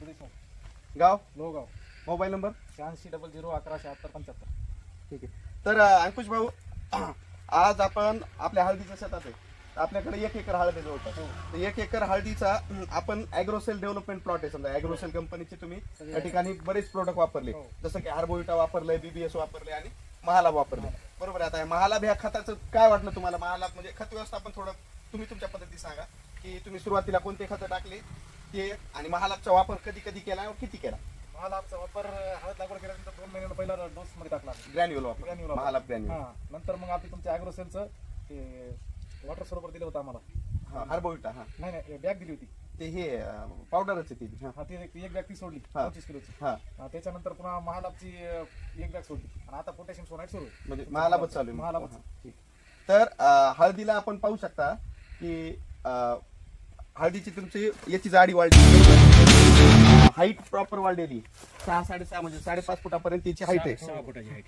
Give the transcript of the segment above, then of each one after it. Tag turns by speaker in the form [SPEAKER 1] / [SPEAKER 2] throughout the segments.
[SPEAKER 1] देशमुख,
[SPEAKER 2] गाव
[SPEAKER 1] Lohegaon,
[SPEAKER 2] mobile number
[SPEAKER 1] 8600117675.
[SPEAKER 2] ठीक आहे. तर अंकुश भाऊ आज आपण आपल्या हळदीच्या शेतात आहे. आपल्याकडे 1 एकर हळद आहे जवळपास. तर 1 एकर हळदीचा आपण ॲग्रोसेल डेव्हलपमेंट प्लॉट आहे. समजा ॲग्रोसेल कंपनीचे तुम्ही त्या ठिकाणी बरेच प्रोडक्ट वापरले, जसं की हार्बोविटा वापरलंय, BBS वापरले आणि महालाभ वापरले. बरोबर आहे. आता महालाभ ह्या खताचं काय वाटलं तुम्हाला? महालाभ म्हणजे खत व्यवस्थापन थोडं तुम्ही तुमच्या पद्धतीने सांगा की तुम्ही सुरुवातीला कोणते खतं टाकले ते, आणि महालाभचा वापर कधी कधी केला आणि किती केला?
[SPEAKER 1] महालाभचा वापर हळद लागवड केल्यानंतर 2 महिन्यांना पहिला डोस मध्ये टाकला,
[SPEAKER 2] ग्रॅन्युअल वापर,
[SPEAKER 1] ग्रॅन्युअल
[SPEAKER 2] महालाभ ग्रॅन्युअल.
[SPEAKER 1] नंतर मग आपली तुमच्या ॲग्रोसेलचं ते वॉटर सरोवर दिलं होतं आम्हाला.
[SPEAKER 2] हार्बोविटा
[SPEAKER 1] नाही बॅग दिली होती
[SPEAKER 2] ते हे पावडरच आहे ती.
[SPEAKER 1] ती एक बॅग ती सोडली 25 किलोची. त्याच्यानंतर पुन्हा महालाभची एक बॅग सोडली आणि आता पोटॅशियम सोनाईट सुरू
[SPEAKER 2] म्हणजे महालाभच चालू आहे.
[SPEAKER 1] महालाभच.
[SPEAKER 2] तर हळदीला आपण पाहू शकता की हळदीची तुमची याची जाडी वाढली, हाईट प्रॉपर वाढलेली 6-6.5 म्हणजे 5.5 फुटापर्यंत तिची हाईट आहे.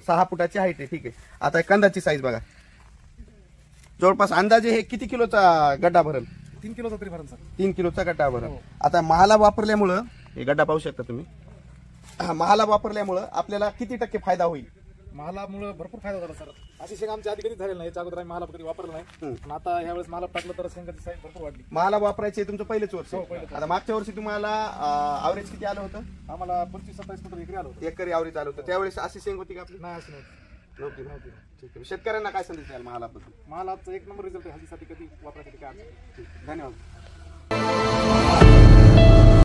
[SPEAKER 2] 6 फुटाची हाईट आहे. ठीक आहे. आता कंदाची साईज बघा, जवळपास अंदाजे हे किती किलोचा गड्डा भरेल?
[SPEAKER 1] 3 किलोचा तरी भरेल सर.
[SPEAKER 2] 3 किलोचा गड्डा भरेल. आता महालाभ वापरल्यामुळं हे गड्डा पाहू शकता तुम्ही. महालाभ वापरल्यामुळं आपल्याला किती टक्के फायदा होईल?
[SPEAKER 1] महालाभमुळे भरपूर फायदा झाला सर. अशी शेंग आमच्या आधी कधीच झालेली नाही. याच्या अगोदर आम्ही महालाभ कधी वापरलं नाही, पण आता यावेळेस महालाभ टाकलं तर शेंगाची साईज भरपूर वाढली.
[SPEAKER 2] महालाभ वापरायचे तुमचं पहिलेच वर्ष.
[SPEAKER 1] पहिलेच.
[SPEAKER 2] आता मागच्या वर्षी तुम्हाला ॲव्हरेज किती आलं होतं?
[SPEAKER 1] आम्हाला 25-27 कुठं एकरी आलं होतं.
[SPEAKER 2] एकरी ॲव्हरेज आलं होतं. त्यावेळेस अशी शेंग होती का आपली?
[SPEAKER 1] नाही अशी नव्हती.
[SPEAKER 2] ठीक आहे. शेतकऱ्यांना काय संदेश द्याल महालाभबद्दल?
[SPEAKER 1] महालाभचा 1 नंबर रिझल्ट आहे हळदीसाठी, कधी वापरायसाठी काय अडचण नाही.
[SPEAKER 2] धन्यवाद.